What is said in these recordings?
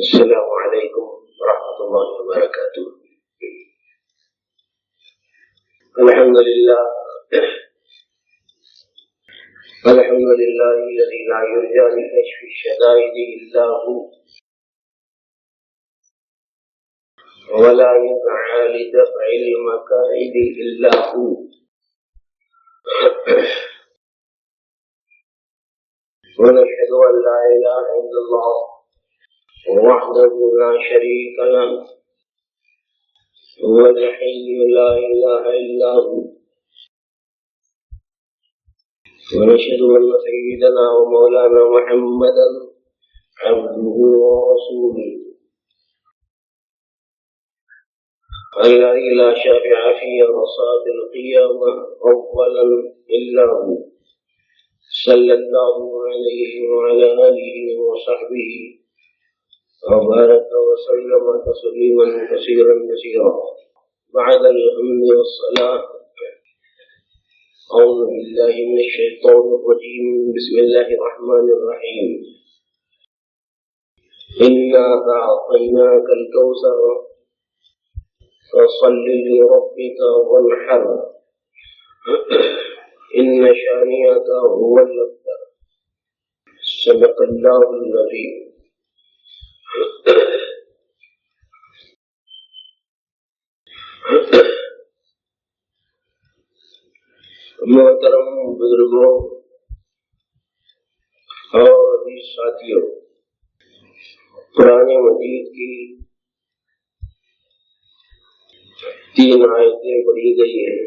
السلام عليكم ورحمة الله وبركاته. الحمد لله الذي لا يرجى لكشف الشدائد إلا هو ولا يدعى لدفع المكائد إلا هو. ونشهد أن لا إله إلا الله وحده لا شريك له هو الحي لا إله إلا هو. ونشهد أن سيدنا ومولانا محمدا عبده ورسوله الذي لا شافع في عرصات القيامة أولا إلا هو، صلى الله عليه وعلى آله وصحبه وبارك وسلم تسليما كثيرا كثيرا. بعد الحمد والصلاة أعوذ بالله من الشيطان الرجيم. بسم الله الرحمن الرحيم. إنا أعطيناك الكوثر فصل لربك وانحر إن شانئك هو الأبتر. صدق الله العظيم. محترم بزرگوں اور عزیز ساتھیوں، قرآن مجید کی 3 آیتیں پڑھی گئی ہیں.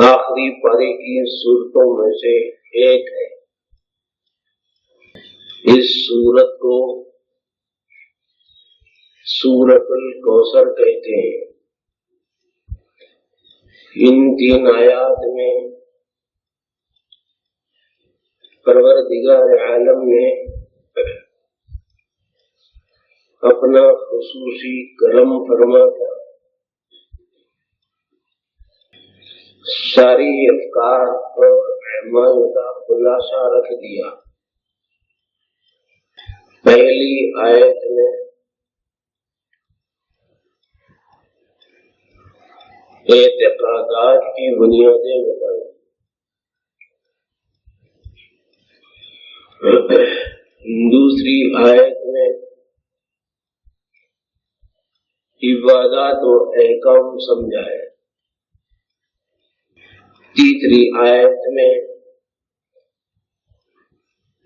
آخری پارے کی صورتوں میں سے ایک ہے. اس سورت کو سورۃ الکوثر کہتے ہیں. ان 3 آیات میں پروردگار عالم نے اپنا خصوصی کرم فرما کر ساری افکار اور اعمال کا خلاصہ رکھ دیا. پہلی آیت میں اعتقادات کی بنیادیں بتائیں. دوسری آیت میں عبادات و احکام سمجھائے. تیسری آیت میں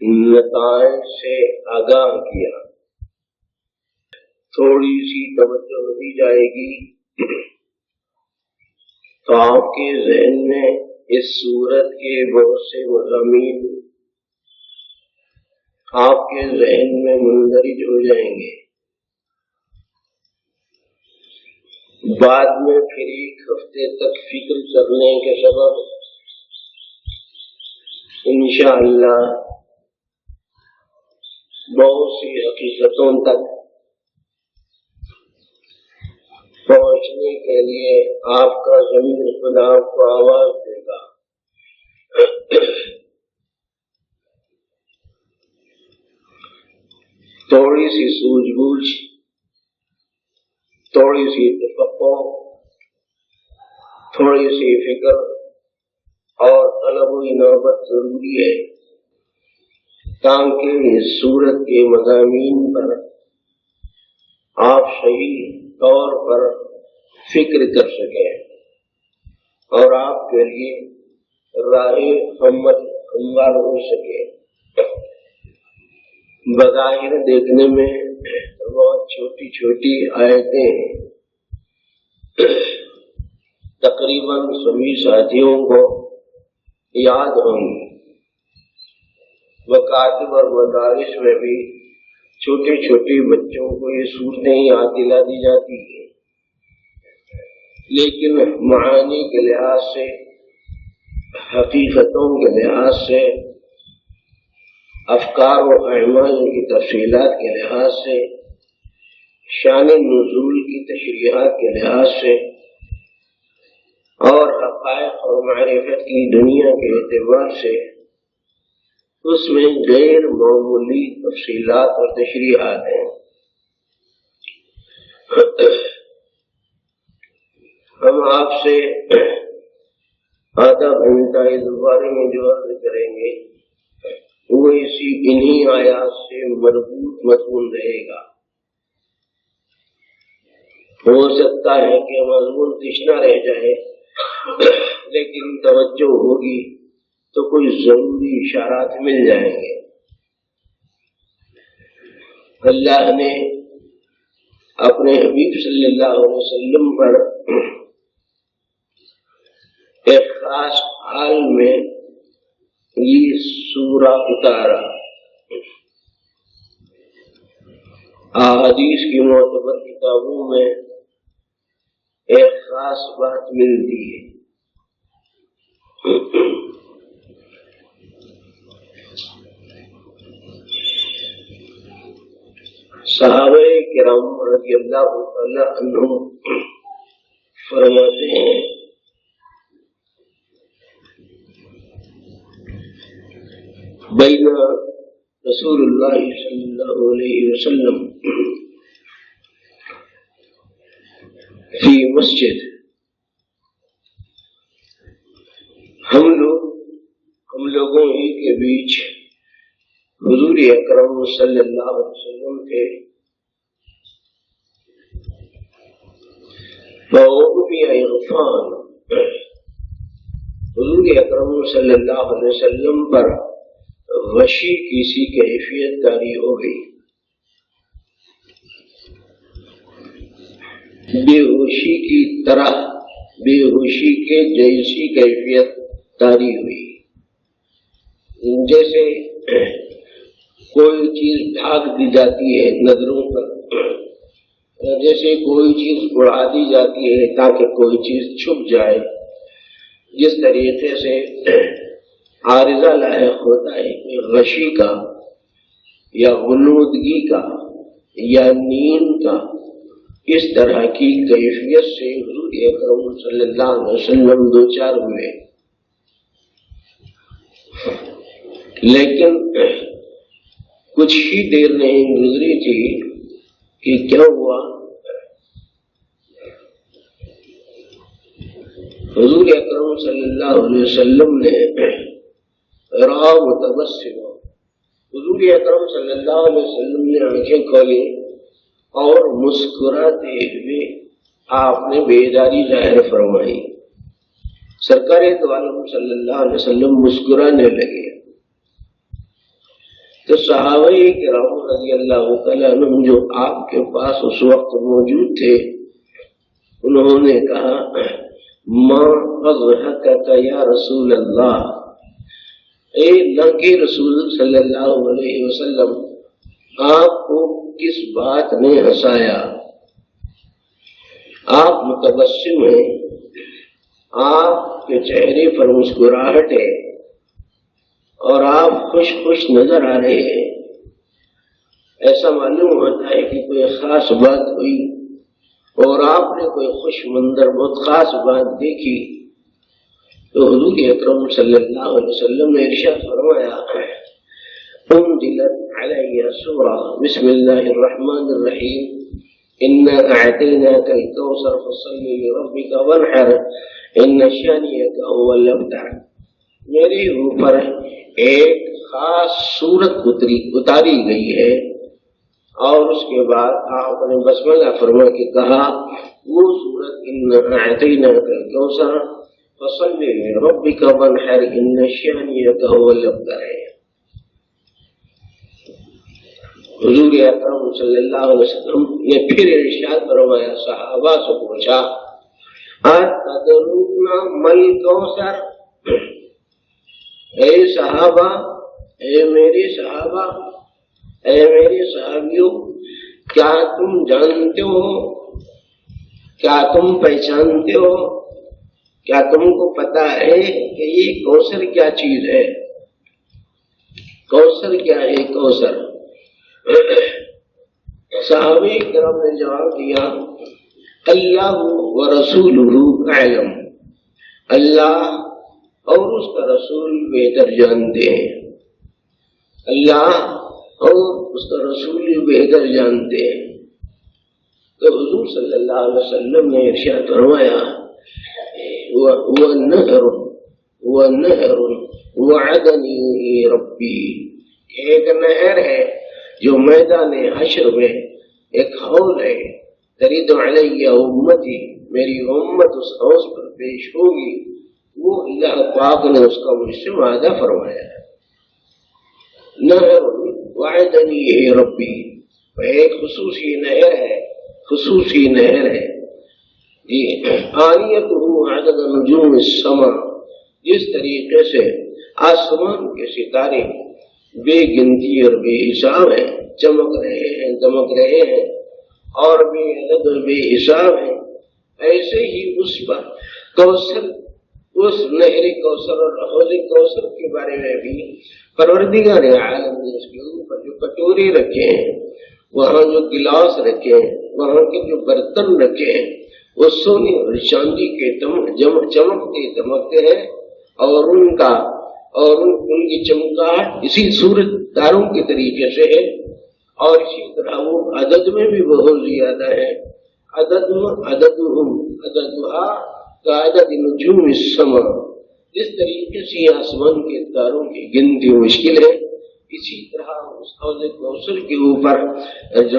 نتائج سے آگاہ کیا. تھوڑی سی توجہ دی جائے گی تو آپ کے ذہن میں اس سورت کے بہت سے مضامین آپ کے ذہن میں مندرج ہو جائیں گے. بعد میں پھر 1 ہفتے تک فکر کرنے کے سبب انشاءاللہ بہت سی حقیقتوں تک پہنچنے کے لیے آپ کا ضمیر خدا کو آواز دے گا. تھوڑی سی سوجھ بوجھ، تھوڑی سی تفقہ، تھوڑی سی فکر اور طلب و انابت ضروری ہے تاکہ اس سورت کے مضامین پر آپ صحیح طور پر فکر کر سکیں اور آپ کے لیے راہ عمل ہموار ہو سکے. بظاہر دیکھنے میں بہت چھوٹی چھوٹی آیتیں ہیں. تقریباً سبھی ساتھیوں کو یاد ہوں. مکاتب اور مدارس میں بھی چھوٹے چھوٹے بچوں کو یہ صورتیں یاد دلا دی جاتی ہیں، لیکن معانی کے لحاظ سے، حقیقتوں کے لحاظ سے، افکار و اعمال کی تفصیلات کے لحاظ سے، شان نزول کی تشریحات کے لحاظ سے اور حقائق اور معرفت کی دنیا کے اعتبار سے اس میں غیر معمولی تفصیلات اور تشریحات ہیں۔ ہم آپ سے آدھا گھنٹہ اس بارے میں جو عرض کریں گے وہ انہی آیات سے مربوط مضمون رہے گا۔ ہو سکتا ہے کہ مضمون تشنا رہ جائے، لیکن توجہ ہوگی تو کوئی ضروری اشارات مل جائیں گے۔ اللہ نے اپنے حبیب صلی اللہ علیہ وسلم پر ایک خاص حال میں یہ سورہ اتارا۔ احادیث کی معتبر کتابوں میں ایک خاص بات ملتی ہے۔ صحابہ کرام رضی اللہ تعالی عنہم فرماتے ہیں بین رسول اللہ صلی اللہ علیہ وسلم فی مسجد، ہم لوگوں ہی کے بیچ حضور اکرم صلی اللہ علیہ وسلم تھے۔ عرفان، حضور اکرم صلی اللہ علیہ وسلم پر غشی کسی کیفیت جاری ہو گئی، بے ہوشی کی طرح، بے ہوشی کے جیسی کیفیت جاری ہوئی، جیسے کوئی چیز ڈھانک دی جاتی ہے نظروں پر، جیسے کوئی چیز اڑا دی جاتی ہے تاکہ کوئی چیز چھپ جائے، جس طریقے سے عارضہ لاحق ہوتا ہے کہ غشی کا یا غنودگی کا یا نیند کا، اس طرح کی کیفیت سے حضور اکرم صلی اللہ علیہ وسلم دو چار ہوئے۔ لیکن کچھ ہی دیر نہیں گزری تھی کہ کیا ہوا، حضور اکرم صلی اللہ علیہ وسلم نے راہ متبسم، حضور اکرم صلی اللہ علیہ وسلم نے آنکھیں کھولی اور مسکراتے ہوئے آپ نے بیداری ظاہر فرمائی۔ سرکار دو عالم صلی اللہ علیہ وسلم مسکرانے لگے تو صحابہ کرام رضی اللہ تعالیٰ عنہم جو آپ کے پاس اس وقت موجود تھے، انہوں نے کہا ما اضحکک یا رسول اللہ، اے اللہ کے رسول صلی اللہ علیہ وسلم، آپ کو کس بات نے ہنسایا؟ آپ متبسم ہیں، آپ کے چہرے پر مسکراہٹ ہے اور آپ خوش خوش نظر آ رہے ہیں، ایسا معلوم ہوتا ہے کہ کوئی خاص بات ہوئی اور آپ نے کوئی خوش منظر بہت خاص بات دیکھی۔ تو حضور اکرم صلی اللہ علیہ وسلم نے ارشاد فرمایا انزلت علی سورہ بسم اللہ الرحمن الرحیم انا اعطیناک الکوثر فصل لربک وانحر ان شانئک هو الابتر۔ میرے اوپر ایک خاص سورت اتاری گئی ہے اور اس کے بعد آپ نے بسملہ فرما کے کہا وہ سورت انا اعطیناک الکوثر فصل لربک وانحر ان شانئک هو الابتر ہے۔ حضور اکرم صلی اللہ علیہ وسلم نے پھر ارشاد فرمایا، صحابہ سے پوچھا اتدرون مل کوثر، اے صحابہ، اے میرے صحابہ، اے میرے صحابیوں، کیا تم جانتے ہو، کیا تم پہچانتے ہو، کیا تم کو پتا ہے کہ یہ کوثر کیا چیز ہے؟ کوثر کیا ہے؟ کوثر صحابہ کرام نے جواب دیا اللہ و رسولہ اعلم، اللہ اور اس کا رسول بہتر جانتے ہیں۔ اللہ اور اس کا رسول بہتر جانتے ہیں۔ تو حضور صلی اللہ علیہ وسلم نے ارشاد فرمایا وَنَهْرٌ وَعَدَنِي رَبِّي، ایک نہر ہے جو میدان حشر میں ایک حوض ہے، ترید علیہ امتی، میری امت اس حوض پر پیش ہوگی، وہ اللہ پاک نے اس کا مجھ سے وعدہ فرمایا ہے۔ نہر وعدنی ربی، ایک خصوصی نہر ہے، خصوصی نہر ہے آنیتہ عدد نجوم السماء، جس طریقے سے آسمان کے ستارے بے گنتی اور بے حساب ہیں، چمک رہے ہیں، دمک رہے ہیں اور بے عدد اور بے حساب ہیں، ایسے ہی اس پر کوثر، اس نہر کوثر اور حوض کوثر کے بارے میں بھی پروردگار عالم نے اس کے اوپر جو کٹوری رکھے ہیں، وہاں جو گلاس رکھے ہیں، وہاں کے جو برتن رکھے ہیں، وہ سونے اور چاندی کے چمکتے دمکتے ہیں، اور ان کی چمکاہٹ اسی سورج تاروں کے طریقے سے ہے، اور اسی طرح وہ عدد میں بھی بہت زیادہ ہے۔ عددها كعدد نجوم السماء، جس طریقے سے آسمان کے تاروں کی گنتی مشکل ہے، اسی طرح اس حوض کوثر کے اوپر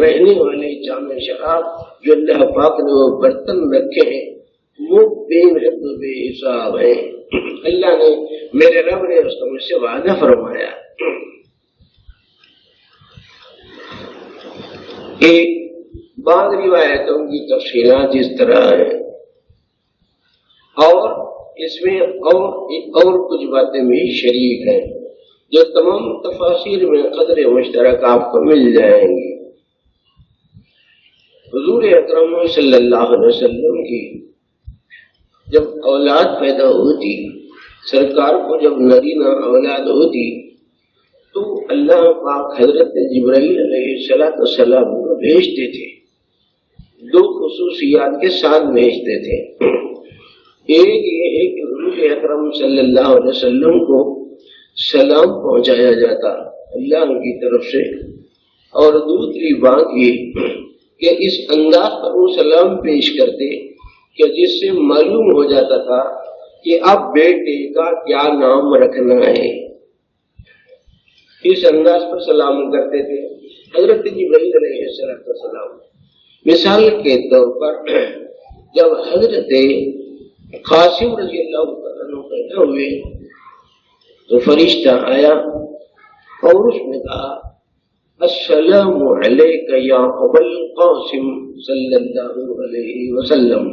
رہنے والے جام شراب جو اللہ پاک نے وہ برتن رکھے ہیں، وہ بے حد بے حساب ہیں۔ اللہ نے، میرے رب نے اس کا مجھ سے وعدہ فرمایا۔ ایک بعض روایتوں کی تفصیلات اس طرح ہیں، اور اس میں اور کچھ باتیں بھی شریک ہیں جو تمام تفاسیر میں قدر مشترک آپ کو مل جائیں گی۔ حضور اکرم صلی اللہ علیہ وسلم کی جب اولاد پیدا ہوتی، سرکار کو جب نرینہ اولاد ہوتی، تو اللہ پاک حضرت جبرائیل علیہ السلام کو بھیجتے تھے، دو خصوصیات کے ساتھ بھیجتے تھے۔ ایک یہ ہے کہ حضور اکرم صلی اللہ علیہ وسلم کو سلام پہنچایا جاتا اللہ کی طرف سے، اور دوسری بات یہ کہ اس انداز پر وہ سلام پیش کرتے کہ جس سے معلوم ہو جاتا تھا کہ اب بیٹے کا کیا نام رکھنا ہے، اس انداز پر سلام کرتے تھے حضرت جبرائیل علیہ السلام۔ مثال کے طور پر جب حضرت قاسم رضی اللہ عنہ پیدا ہوئے تو فرشتہ آیا اور اس نے کہا السلام علیک یا ابا القاسم صلی اللہ علیہ وسلم،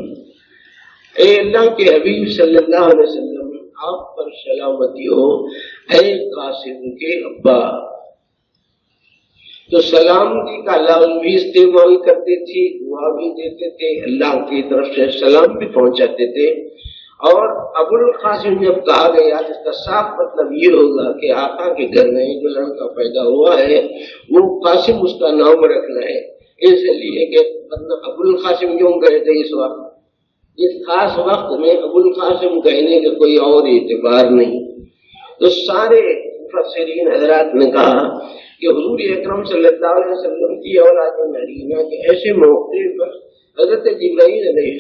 اے اللہ کے حبیب صلی اللہ علیہ وسلم، آپ پر سلامتی ہو اے قاسم کے ابا۔ تو سلامتی کا لفظ بھی استعمال کرتے تھے، دعا بھی دیتے تھے، اللہ کی طرف سے سلام بھی پہنچاتے تھے۔ اور ابو القاسم جب کہا گیا اس کا صاف مطلب یہ ہوگا کہ آقا کے گھر میں جو لڑکا پیدا ہوا ہے وہ قاسم اس کا نام رکھنا ہے، اس لیے کہ ابو القاسم کیوں کہے تھے اس وقت، اس خاص وقت میں ابو القاسم کہنے کا کوئی اور اعتبار نہیں۔ تو سارے مفسرین حضرات نے کہا کہ حضور اکرم صلی اللہ علیہ وسلم کی اولاد نرینہ کے ایسے موقع پر حضرت جبرائیل علیہ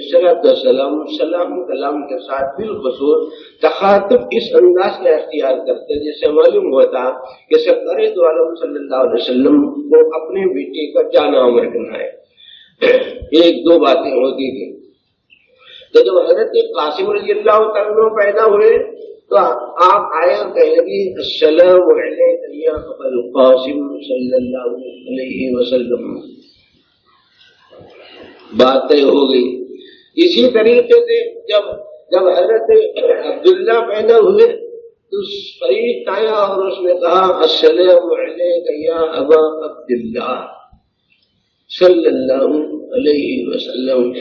السلام سلام کلام کے ساتھ بالخصوص تخاطب اس انداز کا اختیار کرتے جس سے معلوم ہوتا کہ سرکار دو عالم صلی اللہ علیہ وسلم کو اپنے بیٹے کا کیا نام رکھنا ہے۔ ایک دو باتیں ہوتی تھی۔ تو جب حضرت قاسم رضی اللہ تعالیٰ پیدا ہوئے تو آپ آئے اور کہنے لگے السلام علیک یا ابا القاسم صلی اللہ علیہ وسلم، بات طے ہو گئی۔ اسی طریقے سے جب حضرت عبداللہ پیدا ہوئے تو فرشتہ آیا اور اس نے کہا السلام علیک یا ابا عبداللہ صلی اللہ علیہ وسلم،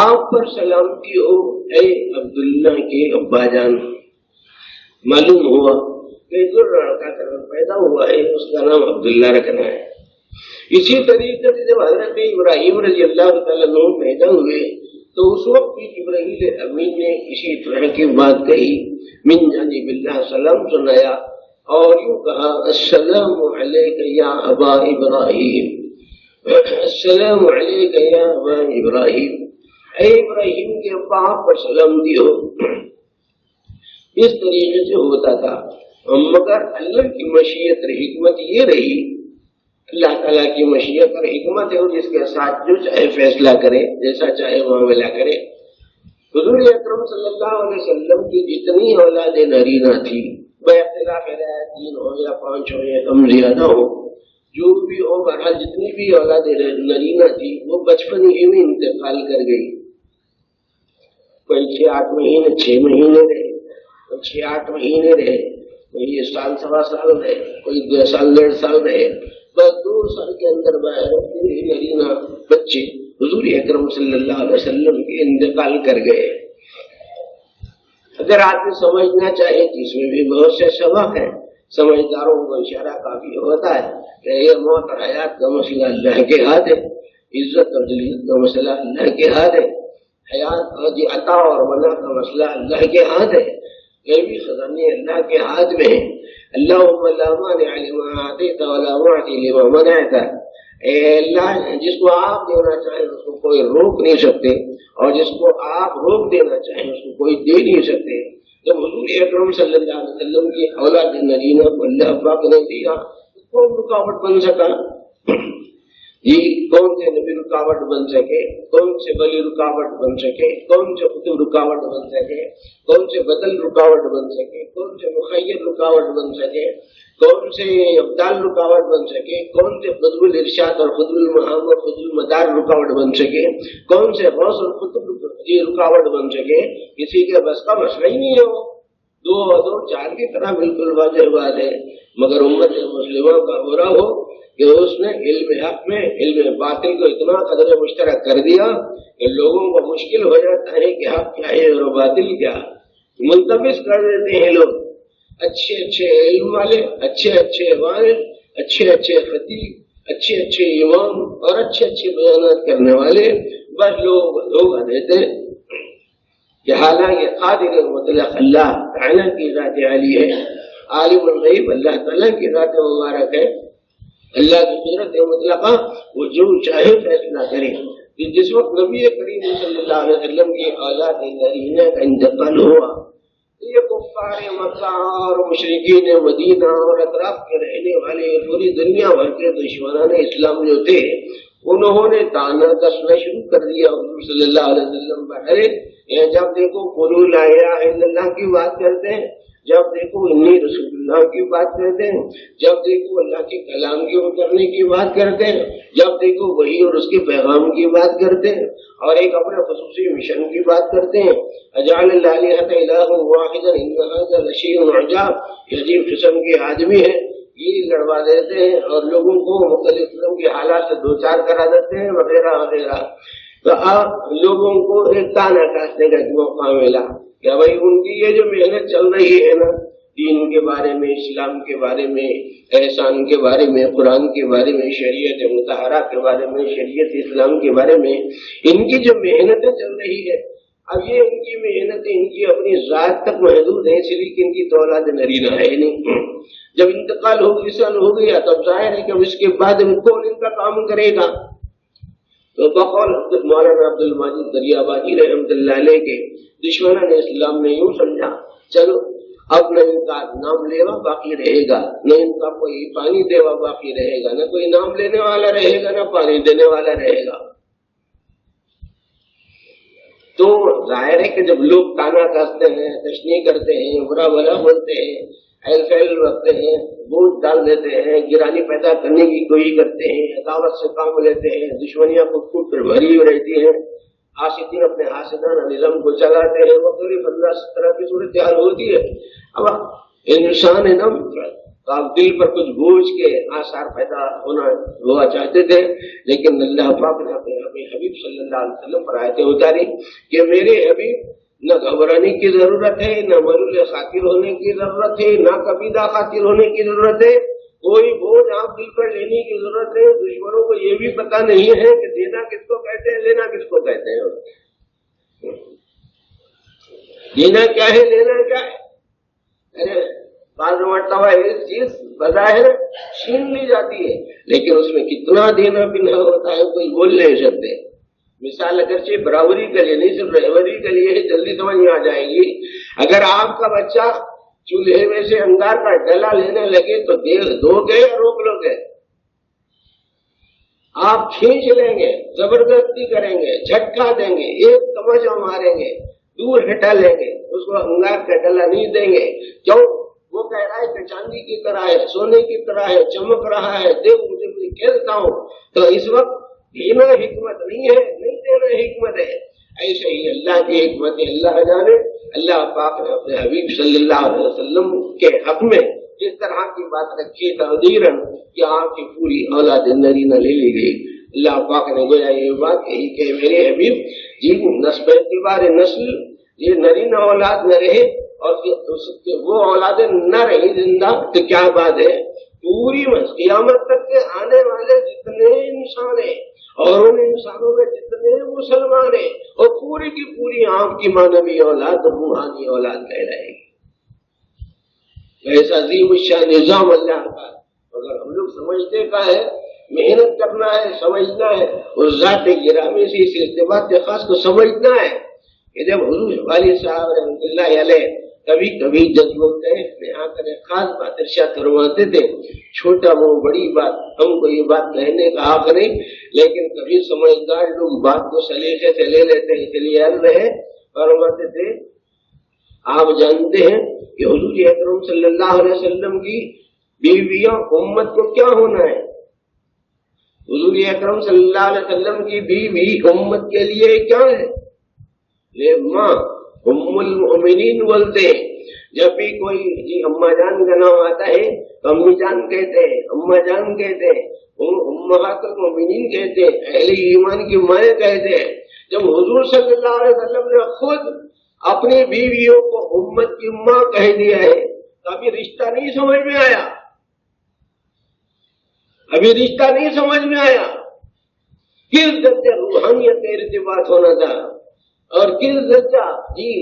آپ پر سلامتی ہو اے عبداللہ کے ابا جان۔ معلوم ہوا کہ جو لڑکا پیدا ہوا ہے اس کا نام عبداللہ رکھنا ہے۔ اسی طریقے سے جب حضرت ابراہیم رضی اللہ تعالیٰ عنہ پیدا ہوئے تو اس وقت بھی جبرائیل امین نے اسی طرح کی بات کہی، من جانب اللہ سلام سنایا اور یوں کہا السلام علیک یا ابا ابراہیم، السلام علیک یا ابا ابراہیم، اے ابراہیم کے باپ پر سلام دیو۔ اس طریقے سے ہوتا تھا، مگر اللہ کی مشیت اور حکمت یہ رہی، اللہ تعالیٰ کی مشیت اور حکمت ہے جس کے ساتھ جو چاہے فیصلہ کرے، جیسا چاہے معاملہ کرے۔ حضور اکرم صلی اللہ علیہ وسلم کی جتنی اولاد نرینہ تھی، بے اختلاف ہے 3 ہو یا 5 ہو یا کم زیادہ ہو، جو بھی ہو، بہرحال جتنی بھی اولاد نرینہ تھی وہ بچپن ہی میں انتقال کر گئی۔ کوئی 6-8 مہینے 6 مہینے رہے، 6-8 مہینے رہے، کوئی 1 سال 1.25 سال رہے، کوئی 2 سال 1.5 سال رہے، بس 2 سال کے اندر نرینہ بچے حضور اکرم صلی اللہ علیہ وسلم کے انتقال کر گئے۔ اگر آدمی سمجھنا چاہے کہ اس میں بھی بہت سے سبق ہیں، سمجھداروں کو اشارہ کافی ہوتا ہے کہ یہ موت اور حیات کا مسئلہ اللہ کے ہاتھ ہے، عزت اور ذلت کا مسئلہ اللہ کے ہاتھ ہے، حیات اور عطا اور منع کا مسئلہ اللہ کے ہاتھ ہے، غیبی خزانے اللہ کے ہاتھ میں ہیں۔ اللہم لا مانع لما اعطیت ولا معطی لما منعت، اے اللہ جس کو آپ دینا چاہیں اس کو کوئی روک نہیں سکتے، اور جس کو آپ روک دینا چاہیں اس کو کوئی دے نہیں سکتے۔ جب حضور اکرم صلی اللہ علیہ وسلم کی اولاد نرینہ کو اللہ پاک نے دیا، کون رکاوٹ بن سکا؟ یہ کون سے نبی رکاوٹ بن سکے، کون سے ولی رکاوٹ بن سکے، کون سے قطب رکاوٹ بن سکے، کون سے بدل رکاوٹ بن سکے، کون سے مخیر رکاوٹ بن سکے، کون سے ابدال رکاوٹ بن سکے، کون سے قطب الارشاد اور قطب المحام اور قطب المدار رکاوٹ بن سکے، کون سے غوث اور قطب رکاوٹ بن سکے؟ کسی کے بس کا مسئلہ ہی نہیں ہے۔ وہ 2 اور 2 4 کی طرح بالکل واضح بات ہے، مگر امت مسلمہ کا ہو رہا ہو کہ اس نے علم حق میں علم باطل کو اتنا قدر مشترک کر دیا کہ لوگوں کو مشکل ہو جاتا ہے کہ حق کیا ہے اور باطل کیا، ملتبس کر دیتے ہیں لوگ۔ اچھے علم والے، اچھے والد، اچھے خطیب، اچھے امام اور اچھے بیانات کرنے والے بس لوگ دھوکہ دیتے ہیں کہ حالانکہ قادر مطلق اللہ تعالیٰ کی ذات عالی ہے، عالم الغیب اللہ تعالیٰ کی ذات مبارک ہے، اللہ کی قدرت مطلقہ وہ جو چاہے فیصلہ کرے۔ جس وقت نبی کریم صلی اللہ علیہ وسلم کی اولاد نرینہ کا انتقال ہوا، یہ کفار مکہ اور مشرکین مدینہ اور اطراف کے رہنے والے پوری دنیا بھر کے دشمنان اسلام جو تھے، انہوں نے تانا کسنا شروع کر دیا حضور صلی اللہ علیہ وسلم پر۔ ارے جب دیکھو قولوا لا الہ الا اللہ کی بات کرتے ہیں، جب دیکھو انی رسول اللہ کی بات کرتے ہیں، جب دیکھو اللہ کے کلام کی اترنے کی بات کرتے ہیں، جب دیکھو وحی اور اس کے پیغام کی بات کرتے ہیں، اور ایک اپنے خصوصی مشن کی بات کرتے ہیں، اجعل الالہۃ الہ واحدا ان ھذا لشیء عجاب، یہ عجیب قسم کے آدمی ہیں، یہ لڑوا دیتے ہیں اور لوگوں کو مختلف قسم کے حالات سے دوچار کرا دیتے ہیں وغیرہ وغیرہ۔ تو آپ لوگوں کو ایک تانا کاسنے کا موقع ملا کہ بھائی ان کی یہ جو محنت چل رہی ہے نا، دین کے بارے میں، اسلام کے بارے میں، احسان کے بارے میں، قرآن کے بارے میں، شریعت مطہرہ کے بارے میں، شریعت اسلام کے بارے میں، ان کی جو محنتیں چل رہی ہے، اب یہ ان کی محنتیں ان کی اپنی ذات تک محدود ہیں، اس لیے کہ ان کی تو اولاد نرینہ ہے نہیں۔ جب انتقال ہو گئی، ہو گیا، تب ظاہر ہے کہ اس کے بعد کون ان کا کام کرے گا؟ تو بقول مولانا عبد المجید دریابادی رحمۃ اللہ علیہ کے دشمنان اسلام نے یوں سمجھا، چلو اب نہ ان کا نام لیوا باقی رہے گا، نہ ان کا کوئی پانی دیوا باقی رہے گا، نہ کوئی نام لینے والا رہے گا، نہ پانی دینے والا رہے گا۔ تو ظاہر ہے کہ جب لوگ تانا کاستے ہیں، تشنیع کرتے ہیں، برا بھلا بولتے ہیں، ایل فیل رکھتے ہیں، بوجھ ڈال دیتے ہیں، گرانی پیدا کرنے کی کوشش کرتے ہیں، عداوت سے کام لیتے ہیں، دشمنیاں خود پر بھری ہوئی رہتی ہیں، حاسدین اپنے حاسدانہ نظام کو چلاتے ہیں، مختلف اللہ اس طرح کی صورتحال ہوتی ہے۔ اب انسان ہے نا، آپ دل پر کچھ بوجھ کے آثار پیدا ہوا چاہتے تھے، لیکن اللہ پاک نے اپنے حبیب صلی اللہ علیہ وسلم پر آیتیں اتاری کہ میرے حبیب نہ گھبرانے کی ضرورت ہے، نہ ملول خاطر ہونے کی ضرورت ہے، نہ کبیدہ خاطر ہونے کی ضرورت ہے، کوئی بوجھ آپ دل پر لینے کی ضرورت ہے۔ دشمنوں کو یہ بھی پتہ نہیں ہے کہ دینا کس کو کہتے ہیں، لینا کس کو کہتے ہیں، دینا کیا ہے، لینا کیا ہے۔ ارے بعض مرتبہ ایک چیز بظاہر چھین لی جاتی ہے لیکن اس میں کتنا دینا پینا ہوتا ہے کوئی بول نہیں سکتے. مثال اگرچہ برابری کے لیے نہیں صرف رہبری کے لیے جلدی سمجھ میں آ جائے گی. اگر آپ کا بچہ چولہے میں سے انگار کا ڈلا لینے لگے تو دو گے یا روک لو گے؟ آپ کھینچ لیں گے، زبردستی کریں گے، جھٹکا دیں گے، ایک تمچا ماریں گے، دور ہٹا لیں گے، اس کو انگار کا ڈلا نہیں دیں گے. کیوں؟ وہ کہہ رہا ہے کہ چاندی کی طرح ہے، سونے کی طرح ہے، چمک رہا ہے، دیکھ مجھے میں کھیلتا ہوں. تو اس وقت دینا حکمت نہیں ہے، نہیں دینا حکمت ہے. ایسے ہی اللہ کی حکمت اللہ جانے. اللہ پاک نے اپنے حبیب صلی اللہ علیہ وسلم کے حق میں جس طرح کی بات رکھی تقدیراً کہ آپ کی پوری اولاد نرینہ لے لی گئی. اللہ پاک نے گویا یہ بات کہی کہ میرے حبیب جی نسب اعتبار نسل یہ نرینہ اولاد نہ رہے اور وہ اولادیں نہ رہی زندہ تو کیا بات ہے؟ پوری قیامت تک کے آنے والے جتنے انسان ہیں اور ان انسانوں میں جتنے مسلمان ہیں اور پوری کی پوری آپ کی مانوی اولاد روحانی اولاد کہلائے گی. ایسا عظیم الشان نظام اللہ کا اگر ہم لوگ سمجھتے کا ہے، محنت کرنا ہے، سمجھنا ہے اور ذات گرامی سے اس ارتباط خاص کو سمجھنا ہے کہ جب حضور والد صاحب رحمۃ اللہ علیہ کبھی کبھی جذبوں میں آ کر خاص بات ارشاد فرماتے تھے. چھوٹا وہ بڑی بات ہم کو یہ بات کہنے کا حق نہیں، لیکن کبھی سمجھدار لوگ بات کو سلیقے سے لے لیتے ہیں. اس لیے عرض ہے فرماتے تھے آپ جانتے ہیں کہ حضور اکرم صلی اللہ علیہ وسلم کی بیویاں امت کو کیا ہونا ہے؟ حضور اکرم صلی اللہ علیہ وسلم کی بیوی امت کے لیے کیا ہے؟ ماں ام المؤمنین بولتے ہیں. جب بھی کوئی جی اماں جان کا نام آتا ہے تو امی جان کہتے ہیں، اماں جان کہتے ہیں، امہات المؤمنین کہتے ہیں، اہل ایمان کی مائیں کہتے ہیں. جب حضور صلی اللہ علیہ وسلم نے خود اپنی بیویوں کو امت کی ماں کہہ دیا ہے تو ابھی رشتہ نہیں سمجھ میں آیا، ابھی رشتہ نہیں سمجھ میں آیا. کس درجے روحانیت کا ارتباط ہونا تھا اور کس درجہ جی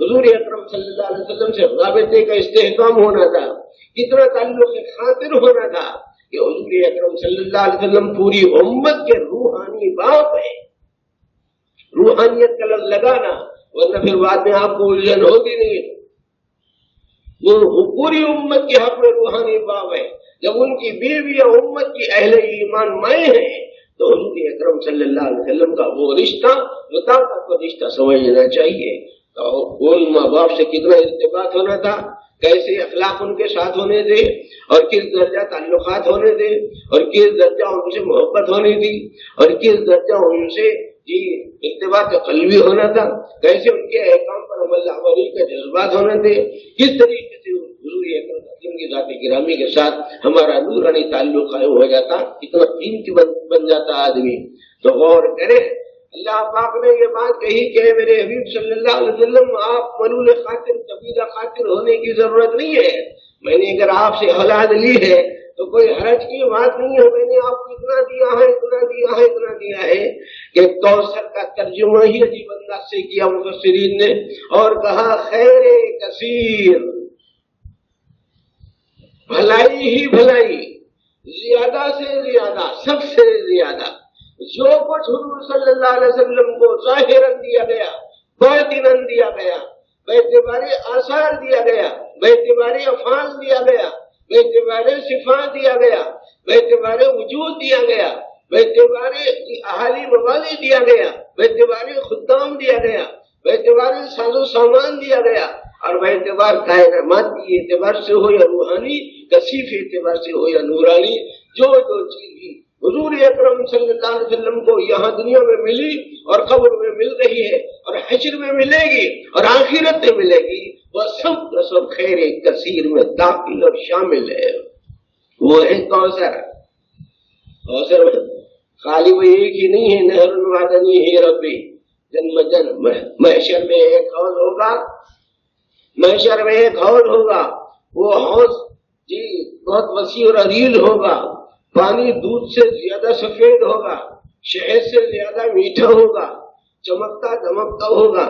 حضور اکرم صلی اللہ علیہ وسلم سے رابطے کا استحکام ہونا تھا، کتنا تعلق خاطر ہونا تھا کہ حضور اکرم صلی اللہ علیہ وسلم پوری امت کے روحانی باپ ہے. روحانیت کا لفظ لگانا ورنہ پھر بعد میں آپ کو الجھن ہوگی نہیں. وہ پوری امت کے حق میں روحانی باپ ہے. جب ان کی بیویاں امت کی اہل ایمان مائیں ہیں تو حضور اکرم صلی اللہ علیہ وسلم کا وہ رشتہ مطابق کو رشتہ سمجھنا چاہیے. تو ان ماں باپ سے کتنا ارتباط ہونا تھا، کیسے اخلاق ان کے ساتھ ہونے تھے اور کس درجہ تعلقات ہونے تھے اور کس درجہ ان سے محبت ہونی تھی اور کس درجہ ان سے جی ارتباط قلبی ہونا تھا، کیسے ان کے احکام پر عمل آوری کے جذبات ہونے تھے، کس طریقے سے حضور اکرم کی ذات گرامی کے ساتھ ہمارا نورانی تعلق قائم ہو جاتا، اتنا قیمتی بن جاتا آدمی. تو غور کرے. اللہ پاک نے یہ بات کہی کہ میرے حبیب صلی اللہ علیہ وسلم آپ ملول خاطر قبیلہ خاطر ہونے کی ضرورت نہیں ہے. میں نے اگر آپ سے اولاد لی ہے تو کوئی حرج کی بات نہیں ہے. میں نے آپ کو اتنا دیا ہے، اتنا دیا ہے، اتنا دیا ہے کہ کوثر کا ترجمہ ہی عجیب انداز سے کیا مفسرین نے اور کہا خیر کثیر، بھلائی ہی بھلائی، زیادہ سے زیادہ، سب سے زیادہ. جو کچھ حضور صلی اللہ علیہ وسلم کو ظاہراً دیا گیا، باطناً دیا گیا، باعتبار آثار دیا گیا، باعتبار افعال دیا گیا، باعتبار صفات دیا گیا، باعتبار وجود دیا گیا، باعتبار اہالی موالی دیا گیا، باعتبار خدام دیا گیا، باعتبار ساز و سامان دیا گیا اور باعتبار کائنات کی اعتبار سے ہو یا روحانی، کثیف اعتبار سے ہو یا نورانی، جو چیز بھی حضور اکرم صلی اللہ علیہ وسلم کو یہاں دنیا میں ملی اور قبر میں مل رہی ہے اور حشر میں ملے گی اور آخرت میں ملے گی، وہ سب کا سب خیر کثیر میں داخل اور شامل ہے. وہ ہے کوثر. کوثر خالی وہ ایک ہی نہیں ہے، نہر الوادنی ہے ربی جنم جنم. محشر میں ایک حوض ہوگا، محشر میں ایک حوض ہوگا. وہ حوض جی بہت وسیع اور عریض ہوگا. پانی دودھ سے زیادہ سفید ہوگا، شہد سے زیادہ میٹھا ہوگا، چمکتا دمکتا ہوگا،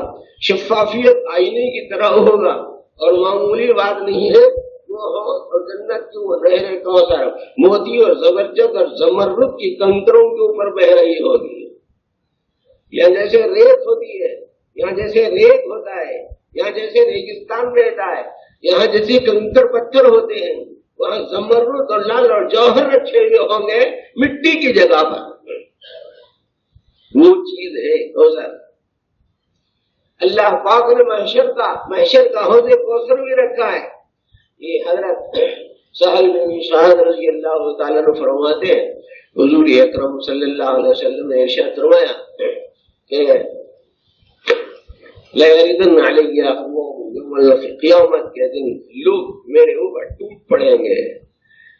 شفافیت آئینے کی طرح ہوگا. اور معمولی بات نہیں ہے، وہ ہو اور جنت کی وہ نہریں کوثر موتی اور زبرجد اور زمرد کی کنکروں کے اوپر بہ رہی ہوگی. یا جیسے ریت ہوتی ہے، یہاں جیسے ریت ہوتا ہے، یہاں جیسے ریگستان رہتا ہے، یہاں جیسے کنکر پتھر ہوتے ہیں، وہاں زمرد اور لال اور جوہر رکھے ہوئے ہوں گے مٹی کی جگہ پر. وہ چیز ہے کوثر. اللہ پاک نے محشر کا حوض کوثر بھی رکھا ہے. یہ حضرت سہل بن سعد رضی اللہ تعالیٰ عنہ فرماتے ہیں حضور اکرم صلی اللہ علیہ وسلم نے ارشاد فرمایا کہ لَيَرِدَنَّ عَلَيَّ أَقْوَامٌ قیامت کے دن لوگ میرے اوپر ٹوٹ پڑیں گے.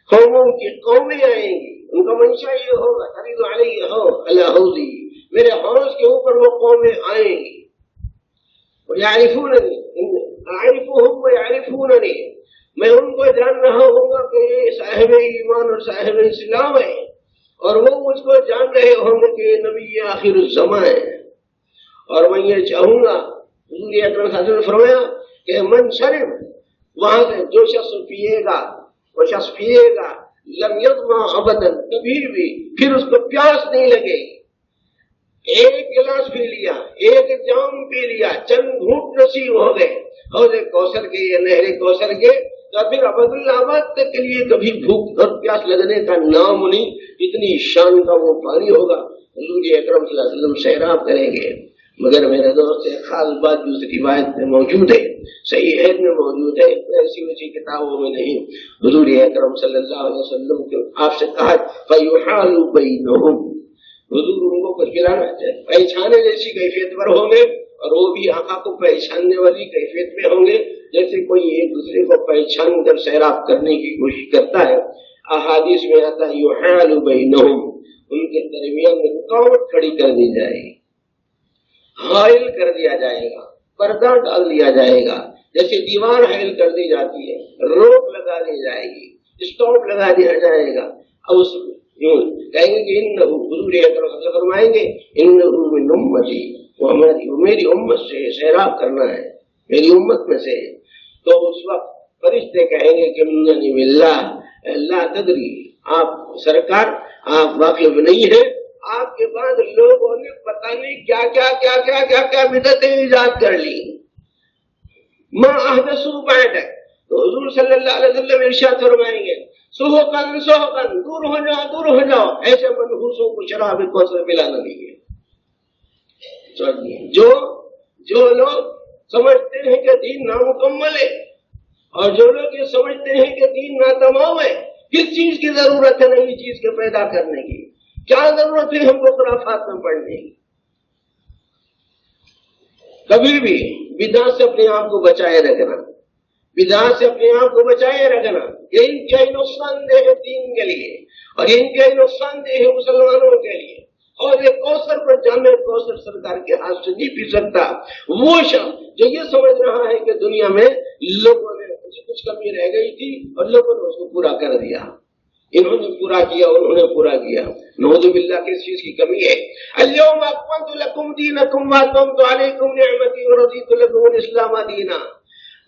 قوموں کی قومیں آئیں گی، ان کا منشا یہ ہوگا تَرِدُ عَلَيَّ عَلَى حَوْضِي، میرے حوض کے اوپر وہ قومیں آئیں گی. وَيَعْرِفُونَنِي أَعْرِفُهُمْ وَيَعْرِفُونَنِي، میں ان کو جان رہا ہوں گا کہ یہ صاحب ایمان اور صاحب اسلام ہے، اور وہ مجھ کو جان رہے ہوں گے کہ یہ نبی آخر الزمان ہے. اور میں یہ چاہوں گا، حضور اکرم صلی اللہ علیہ وسلم نے فرمایا کہ من شرب، وہاں سے جو شخص پیے گا، وہ شخص پیے گا لم یظمأ ابدا، کبھی بھی پھر اس کو پیاس نہیں لگے گی. ایک گلاس پی لیا، ایک جام پی لیا، چند گھونٹ نصیب ہو گئے حوض کوثر کے یا نہر کوثر کے، تو پھر ابد الآباد تک کے لیے کبھی بھوک اور پیاس لگنے کا نام نہیں. اتنی شان کا وہ پانی ہوگا. حضور اکرم صلی اللہ علیہ وسلم سیراب کریں گے. مگر میرے دوست ایک خاص بات دوسری روایت میں موجود ہے، صحیح ہے میں موجود ہے، ایسی ویسی کتابوں میں نہیں. حضور اکرم صلی اللہ علیہ وسلم کے آپ سے کہا فَيُحَالُ بَيْنَهُمْ، حضور ان کو پہچانے جیسی کیفیت پر ہوں گے، اور وہ بھی آقا کو پہچاننے والی کیفیت میں ہوں گے جیسے کوئی ایک دوسرے کو پہچان کر سیراب کرنے کی کوشش کرتا ہے. احادیث میں آتا ہے یحال بینہم، ان کے درمیان میں رکاوٹ کھڑی کر دی جائے گی، حائل کر دیا جائے گا، پردہ ڈال دیا جائے گا، جیسے دیوار حائل کر دی جاتی ہے، روک لگا دی جائے گی، اسٹاپ لگا دیا جائے گا. اب اس کہیں گے کہ انہو، حضور اکرم فرمائیں گے انہو من امتی، وہ میری امت سے سیراب کرنا ہے، میری امت میں سے. تو اس وقت فرشتے کہیں گے کہ مننی باللہ لا تدری، آپ سرکار آپ واقف نہیں ہیں، آپ کے بعد لوگوں نے پتہ نہیں کیا کیا کیا کیا کیا کیا بدعتیں ایجاد کر لی. ما احدثوا بعدک، تو حضور صلی اللہ علیہ وسلم ارشاد فرمائیں گے سحقاً سحقاً، دور ہو جاؤ دور ہو جاؤ، ایسے منحوسوں کو شراب کوثر پلانا نہیں ہے. جو لوگ سمجھتے ہیں کہ دین نامکمل ہے، اور جو لوگ یہ سمجھتے ہیں کہ دین ناتمام ہے، کس چیز کی ضرورت ہے نئی چیز کے پیدا کرنے کی؟ کیا ضرورت ہے ہم کو خرافات میں پڑھنے کی؟ کبھی بھی بدعت سے اپنے آپ کو بچائے رکھنا، بدعت سے اپنے آپ کو بچائے رکھنا، یہ انتہائی نقصان دہ ہے دین کے لیے، اور یہ انتہائی نقصان دہ ہے مسلمانوں کے لیے. اور یہ کوثر پر جامع کوثر سرکار کے ہاتھ سے نہیں پی سکتا وہ شخص جو یہ سمجھ رہا ہے کہ دنیا میں لوگوں نے کچھ کمی رہ گئی تھی اور لوگوں نے اس کو پورا کر دیا، انہوں نے پورا کیا، انہوں نے پورا کیا. نعوذ باللہ کس چیز کی کمی ہے؟ اليوم اکملت لکم دینکم واتممت علیکم نعمتی ورضیت لکم الاسلام دینا.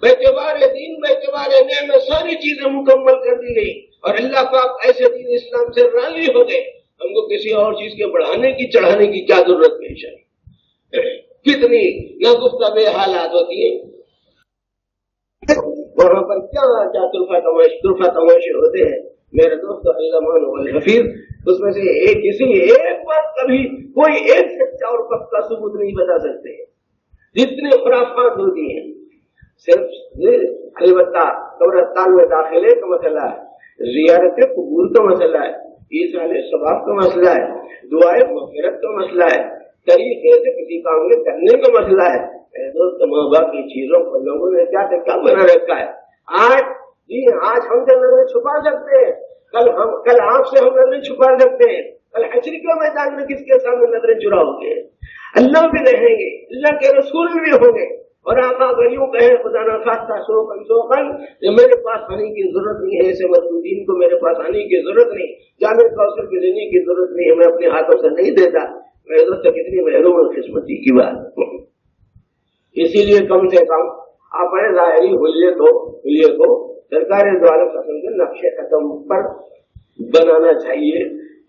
باعتبار دین باعتبار نعمت ساری چیزیں مکمل کر دی گئی، اور اللہ پاک ایسے دین اسلام سے راضی ہو گئے. ہم کو کسی اور چیز کے بڑھانے کی چڑھانے کی کیا ضرورت پیش ہے؟ کتنی ناگفتہ بے حالات ہوتی ہیں، وہاں پر کیا طرفہ تماشے ہوتے ہیں. میرے دوست علمان والحفیظ، اس میں سے کسی ایک بات کبھی کوئی ایک سچا اور پکا ثبوت نہیں بتا سکتے. جتنے خرافات ہوتی ہیں صرف البتہ قبرستان میں داخلے کا مسئلہ ہے، زیارت قبور کا مسئلہ ہے، عیسیٰ علیہ السلام کا مسئلہ ہے، دعائے مغفرت کا مسئلہ ہے، طریقے سے کسی کام کے کرنے کا مسئلہ ہے. دوست ماں باپ کی چیزوں کو لوگوں نے کیا بنا رکھا ہے. آج ہم سے نظریں چھپا سکتے ہیں، کل آپ سے ہم نظریں چھپا سکتے ہیں، کل حشر کے میدان میں کس کے سامنے نظریں چراؤ گے؟ اللہ بھی رہیں گے، اللہ کے رسول بھی ہوں گے، اور آقا غریوں کہیں خدا نہ خواستہ سوکن میرے پاس آنے کی ضرورت نہیں ہے، ایسے مسعودین کو میرے پاس آنے کی ضرورت نہیں، جامع کوثر کے دینے کی ضرورت نہیں ہے، میں اپنے ہاتھوں سے نہیں دیتا. میرے دوست کتنی محروم قسمتی کی بات. اسی لیے کم سے کم اپنے ظاہری حلیے کو سرکار دو عالم کا نقش قدم پر بنانا چاہیے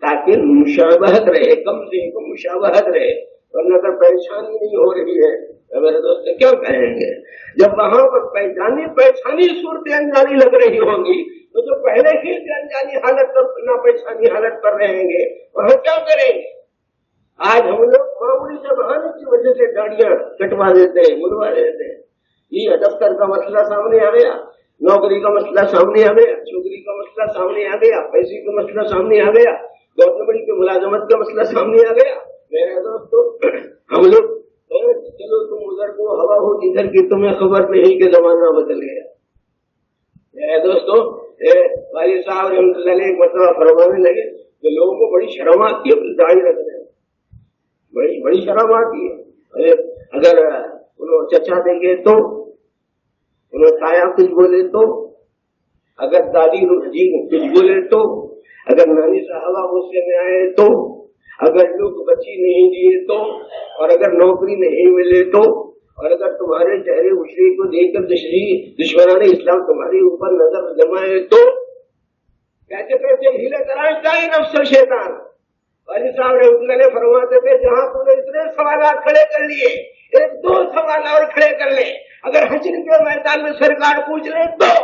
تاکہ مشابہت رہے، کم سے کم مشابہت رہے، ورنہ اگر پریشانی نہیں ہو رہی ہے تو میرے دوست کیا کہیں گے؟ جب وہاں پر پہچانی صورت انجانی لگ رہی ہوگی تو جو پہلے ہی انجانی حالت پر نہ پہچانی حالت پر رہیں گے وہاں کیا کریں گے؟ آج ہم لوگ معمولی سے بہانے کی وجہ سے گاڑیاں کٹوا دیتے ہیں، منڈوا دیتے ہیں، یہ دفتر کا مسئلہ سامنے آ گیا، نوکری کا مسئلہ سامنے آ گیا، چھوکری کا مسئلہ سامنے آ گیا، پیسے کا مسئلہ سامنے آ گیا، گورنمنٹ کی ملازمت کا مسئلہ سامنے آ گیا۔ میرے دوستو ہم لوگ چلو تم ادھر کو ہوا ہو ادھر کی، تمہیں خبر نہیں کہ زمانہ بدل گیا۔ میرے دوستو والد صاحب رحمۃ اللہ علیہ ایک مرتبہ فرمانے لگے کہ لوگوں کو بڑی شرم آتی ہے داڑھی رکھنے میں، بڑی شرم آتی ہے۔ اگر انہوں چچا دیں گے تو، انہوں تایا کچھ بولے تو، اگر دادی جی کچھ بولے تو، اگر نانی صاحبہ غصے میں آئے تو، اگر لوگ بچی نہیں دیے تو، اور اگر نوکری نہیں ملے تو، اور اگر تمہارے چہرے مشرق کو دیکھ کر دشمنان اسلام تمہارے اوپر نظر جمائے تو، کہتے کہتے ہیلے تراشتا ہے نفس شیطان۔ والد صاحب رحمۃ اللہ علیہ فرماتے تھے جہاں تم نے اتنے سوالات کھڑے کر لیے، ایک دو سوال اور کھڑے کر لیں، اگر حشر کے میدان میں سرکار پوچھ لے تو،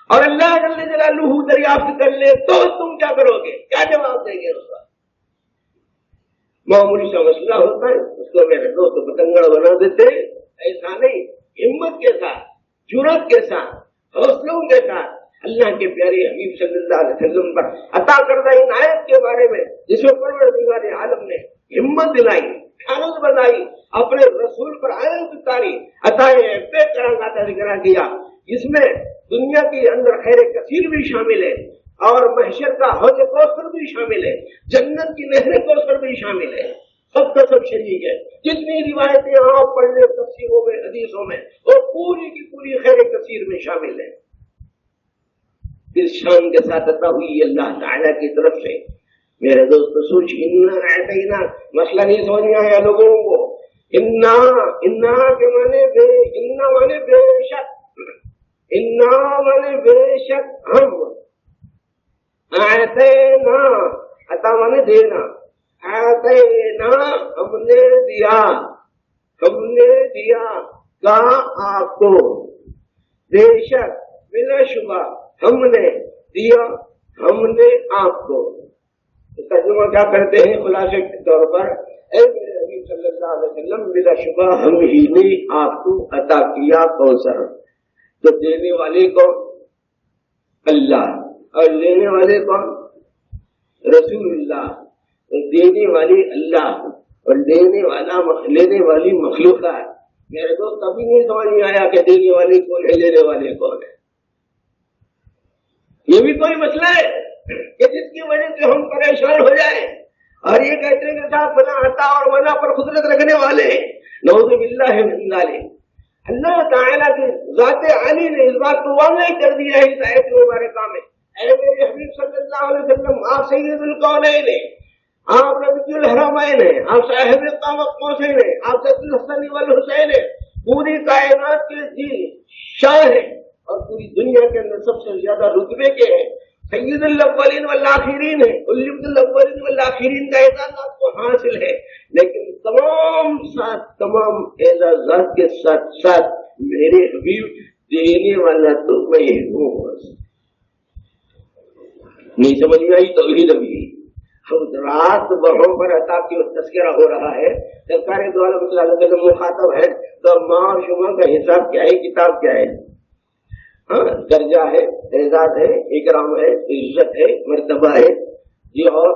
اور اللہ جل جلالہ دریافت کر لے تو تم کیا کرو گے؟ کیا جواب دیں گے اس کا؟ معمولی سا مسئلہ ہوتا ہے اس کو میرے دوست پتنگڑ بنا دیتے، ایسا نہیں، ہمت کے ساتھ، جرأت کے ساتھ، حوصلوں کے ساتھ اللہ کے پیارے حبیب صلی اللہ علیہ وسلم پر عطا کردہ ان آیت کے بارے میں جس میں پروردگار عالم نے ہمت دلائی، خیانت بنائی، اپنے رسول پر آیت اتاری، عطائے بے کرانہ کا ذکر کیا، جس میں دنیا کے اندر خیر کثیر بھی شامل ہے اور محشر کا حوض کوثر بھی شامل ہے، جنت کی نہر کوثر بھی شامل ہے، سب کا سب شریک ہے۔ جتنی روایتیں آپ پڑھ لیں تفسیروں میں حدیثوں میں وہ پوری کی پوری خیر کثیر میں شامل ہے۔ اس شان کے ساتھ عطا ہوئی اللہ تعالیٰ کی طرف سے میرے دوست سوچ، انا مسئلہ نہیں سمجھ میں آیا لوگوں کو؟ انا کے معنی بے، انا معنی بے شک، انا معنی بے شک ہم، آتینا عطا معنی دینا، آتینا ہم نے دیا، ہم نے دیا کا آپ کو، بے شک بلا شبہ ہم نے دیا، ہم نے آپ کو۔ ترجمہ کیا کرتے ہیں خلاصے کے طور پر؟ اے میرے حبیب صلی اللہ علیہ وسلم بلا شبہ ہم ہی نے آپ کو عطا کیا کوثر۔ تو دینے والے کون؟ اللہ، اور لینے والے کون؟ رسول اللہ۔ تو دینے والی اللہ اور لینے والی مخلوقات۔ میرے دوست کبھی نہیں سمجھ میں آیا کہ دینے والے کون ہے، لینے والے کون ہے۔ یہ بھی کوئی مسئلہ ہے کہ جس کی وجہ سے ہم پریشان ہو جائیں اور یہ کہتے ہیں کہ صاحب بنا عطا اور منع پر قدرت رکھنے والے ہیں، نعوذ باللہ من ذالک۔ اللہ تعالیٰ کی ذات عالی نے اس بات کو واضح کر دیا ہے اس آیت مبارکہ میں۔ اے میرے حبیب صلی اللہ علیہ وسلم، آپ سید الکونین ہیں، آپ نبی الحرمین ہیں، آپ صاحب قاب قوسین ہیں، آپ سید الحسن والحسین ہیں، پوری کائنات کے جی شاہ ہیں اور پوری دنیا کے اندر سب سے زیادہ رتبے کے ہیں، سید الاولین والآخرین ہیں، سید الاولین والآخرین کا اعزاز آپ کو حاصل ہے، لیکن تمام اعزازات کے ساتھ ساتھ میرے حبیب دینے والا تو میں ہوں۔ نہیں سمجھ میں آئی توحید ابھی رات بہوں پر عطا کی تذکرہ ہو رہا ہے، سرکار دو عالم صلی اللہ علیہ وسلم مخاطب ہے، تو ماں اور شما کا حساب کیا ہے، کتاب کیا ہے؟ درجہ ہے، اعزاز ہے، اکرام ہے، عزت ہے، مرتبہ ہے جی، اور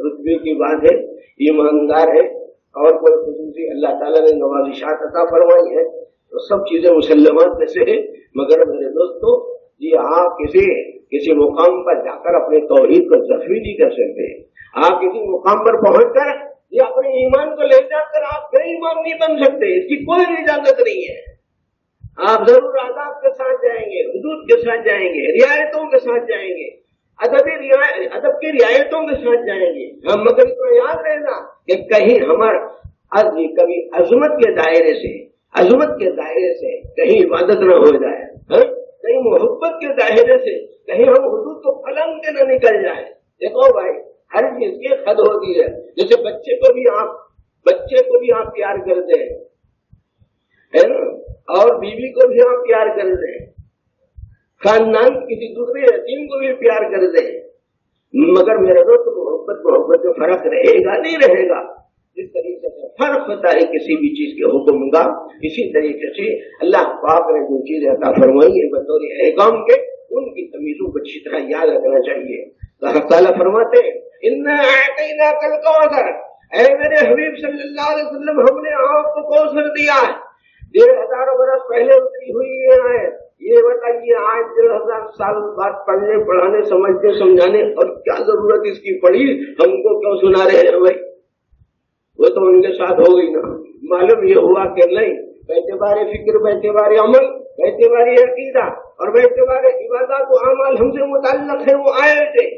رتبے کی بات ہے، ایماندار ہے، اور کوئی خصوصی اللہ تعالیٰ نے نوازشات عطا فرمائی ہے، تو سب چیزیں مسلمات میں سے ہے۔ مگر میرے دوستو جی، آپ کسی مقام پر جا کر اپنے توحید کو زخمی نہیں کر سکتے۔ آپ کسی مقام پر پہنچ کر یہ اپنے ایمان کو لے جا کر آپ بے ایمان نہیں بن سکتے، اس کی کوئی اجازت نہیں ہے۔ آپ ضرور آداب کے ساتھ جائیں گے، حدود کے ساتھ جائیں گے، رعایتوں کے ساتھ جائیں گے، ادب کی رعایتوں کے ساتھ جائیں گے، ہم مگر اس کو یاد رہنا کہ کہیں کبھی عظمت کے دائرے سے کہیں عبادت نہ ہو جائے۔ کہیں محبت کے دائرے سے کہیں ہم حدود کو پھلنگ کے نہ نکل جائیں. دیکھو بھائی ہر چیز کی حد ہوتی ہے. جیسے بچے کو بھی آپ پیار کرتے ہیں ہے نا, اور بیوی کو بھی آپ پیار کرتے ہیں, خاندان کسی دوسرے یتیم کو بھی پیار کرتے ہیں, مگر میرے دوست محبت میں فرق رہے گا نہیں رہے گا. جس طریقے سے فرق ہوتا ہے کسی بھی چیز کے حکم کا, اسی طریقے سے اللہ پاک نے جو چیزیں عطا فرمائی ہے بطور احکام کے, ان کی تمیزوں کو اچھی طرح یاد رکھنا چاہیے. اللہ تعالیٰ فرماتے ہیں اِنَّا أَعْطَيْنَاكَ الْكَوْثَرَ, اے میرے حبیب صلی اللہ علیہ وسلم ہم نے آپ کو کوثر دیا ہے. 1,500 برس پہلے اتری ہوئی ہے. یہ بتائیے آج 1,000 سال بعد پڑھنے پڑھانے سمجھنے سمجھانے اور کیا ضرورت اس کی پڑی, ہم کو کیوں سنا رہے ہیں بھائی؟ وہ تو ان کے ساتھ ہو گئی نا. معلوم یہ ہوا کہ نہیں, باعتبار فکر, باعتبار عمل, باعتبار عقیدہ اور باعتبار عبادات و اعمال ہم سے متعلق ہے وہ آئے تھے.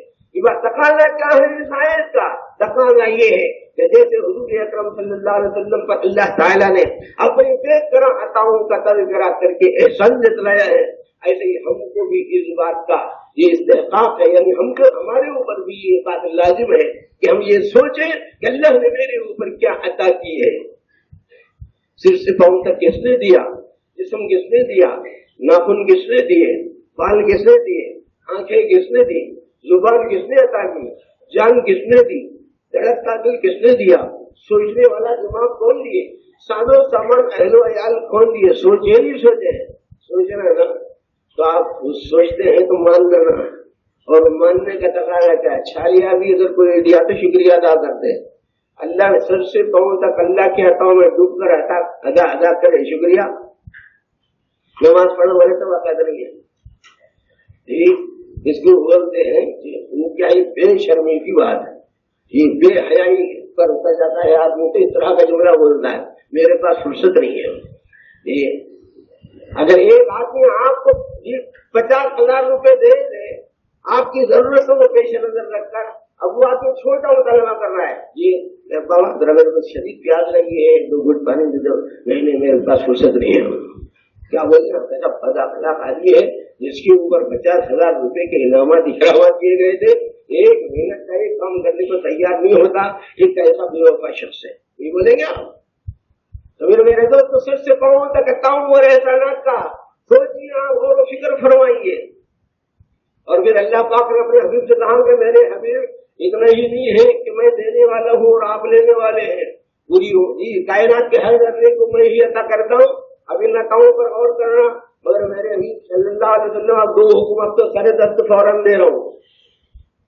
تقاضا کیا ہے اس آیت کا؟ تقاضا یہ ہے کہ جیسے حضور اکرم صلی اللہ علیہ وسلم پر اللہ تعالیٰ نے اپنی بے طرح عطاؤں کا تذکرہ کر کے احسان جتلایا ہے, ایسے ہی ہم کو بھی اس بات کا یہ استحقاق ہے, یعنی ہم کو ہمارے اوپر بھی یہ بات لازم ہے کہ ہم یہ سوچیں کہ اللہ نے میرے اوپر کیا عطا کی ہے. صرف پاؤں تک کس نے دیا, جسم کس نے دیا, ناخن کس نے دیے, بال کس نے دیے, آنکھیں کس نے دی, زبان کس نے عطا کی, جان کس نے دی, دھڑکتا دل کس نے دیا, سوچنے والا دماغ کون دیے, سادو سامان اہل و عیال کون دیے. سوچے نہیں سوچے, سوچنا نا تو آپ سوچتے ہیں تو مان لینا, اور ماننے کا تقاضا کیا ہے؟ چھالیا بھی اگر کوئی دیا تو شکریہ ادا کرتے. اللہ سر سے پاؤں تک اللہ کے عطاؤں میں ڈوب کر ادا کرے شکریہ. نماز پڑھنے والے تو واقع کریں گے, اس کو بولتے ہیں کیا یہ بے شرمی کی بات ہے, یہ بے حیائی پر ہوتا جاتا ہے آدمی تو اس طرح کا جملہ بولتا ہے میرے پاس فرصت نہیں ہے. یہ اگر ایک آدمی آپ کو 50,000 روپے دے دے آپ کی ضرورتوں کو پیش نظر رکھ کر, اب وہ آدمی چھوٹا مطالبہ کر رہا ہے, یہ بابا ذرا کو شدید پیاس لگی ہے 2 گھٹ پانی دے دو, نہیں میرے پاس فرصت نہیں ہے. کیا بولتے ہیں فضا آدمی ہے جس کے اوپر 50,000 روپے کے انعامات اکرامات کیے گئے تھے, 1 محنت کا ایک کام کرنے کو تیار نہیں ہوتا. ایک ایسا بے وفا شخص ہے, یہ بولیں گے آپ. تو میرے دوست سر سے پاؤں تک عطاؤں اور احسانات کا سوچیے, آپ غور و فکر فرمائیے. اور پھر اللہ پاک نے اپنے حبیب سے کہا کہ میرے حبیب اتنا ہی نہیں ہے کہ میں دینے والا ہوں اور آپ لینے والے ہیں, پوری کائنات کے ہر ذرے کو میں ہی عطا کرتا ہوں. اب ان عطاؤں پر غور کرنا, مگر میرے حبیب صلی اللہ علیہ وسلم آپ 2 حکومت تو سر دست فوراً دے رہا ہوں.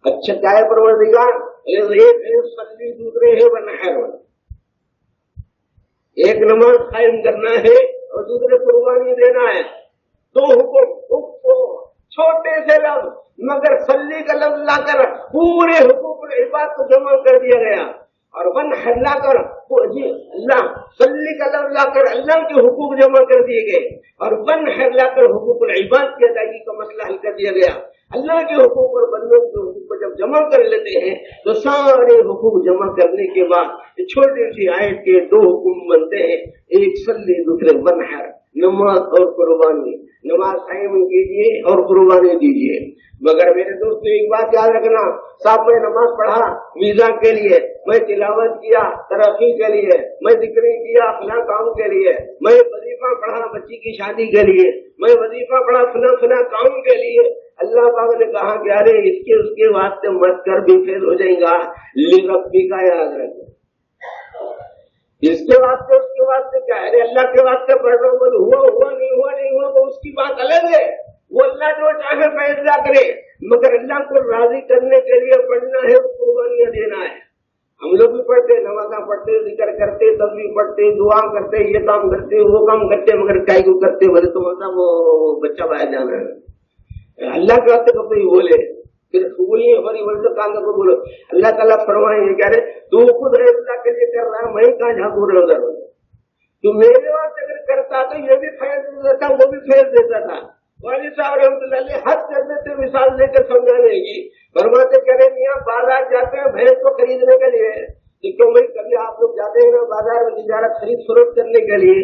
اچھا کیا ہے پروردگار؟ ایک ہے صلی, دوسرے ہے ونحر, ایک نماز قائم کرنا ہے اور دوسرے قربانی دینا ہے. 2 حکم چھوٹے سے لفظ, مگر صلی کا لفظ لا کر پورے حقوق العباد کو جمع کر دیا گیا. اور ونحر لا کر اللہ صلی کا لفظ لا کر اللہ کے حقوق جمع کر دیے گئے, اور ونحر لا کر حقوق العباد کی ادائیگی کا مسئلہ حل کر دیا گیا. اللہ کے حقوق اور بندوں کے حقوق کو جب جمع کر لیتے ہیں تو سارے حقوق جمع کرنے کے بعد چھوٹی سی آیت کے 2 حکم بنتے ہیں, ایک صلی دوسرے ونحر, نماز اور قربانی. نماز قائم کیجیے اور قربانی دیجیے. مگر میرے دوستو ایک بات یاد رکھنا, صاحب میں نماز پڑھا ویزا کے لیے, میں تلاوت کیا ترقی کے لیے, میں ذکر کیا فلاں کام کے لیے, میں وظیفہ پڑھا بچی کی شادی کے لیے, میں وظیفہ پڑھا فلاں کام کے لیے. اللہ پاک نے کہا کہ ارے اس کے واسطے مت کر بھی فیل ہو جائے گا. لربی کا یاد رکھو, اس کے واسطے اس کے واسطے کیا ہے, اللہ کے واسطے پڑھ رہا ہوں, ہوا نہیں ہوا تو اس کی بات الگ ہے. وہ اللہ جو چاہے فیصلہ کرے, مگر اللہ کو راضی کرنے کے لیے پڑھنا ہے, قربانیاں دینا ہے. ہم لوگ بھی پڑھتے, نمازاں پڑھتے, ذکر کرتے, تصویر پڑھتے, دعا کرتے, یہ کام کرتے, وہ کام کرتے, مگر کائی کو کرتے بولے تو مطلب وہ بچہ باہر جانا ہے. اللہ کے واسطے کبھی بولے پھر وہی ہماری ورزہ کام کو بولو. اللہ تعالیٰ فرمائیں گے کہہ رہے تو خود اللہ کے لیے کر رہا ہے, میں کہاں جھانکوں رہا ہوں. تو میرے واسطے اگر کرتا تو یہ بھی فیض دیتا, وہ بھی فیض دیتا تھا. والد صاحب رحمۃ اللہ علیہ حد کرنے سے مثال لے کر سمجھانے کی فرماتے کہہ رہے میاں بازار جاتے ہیں بھینس کو خریدنے کے لیے, کیوں بھائی کبھی آپ لوگ جاتے ہیں نا بازار میں تجارت خرید فروخت کرنے کے لیے,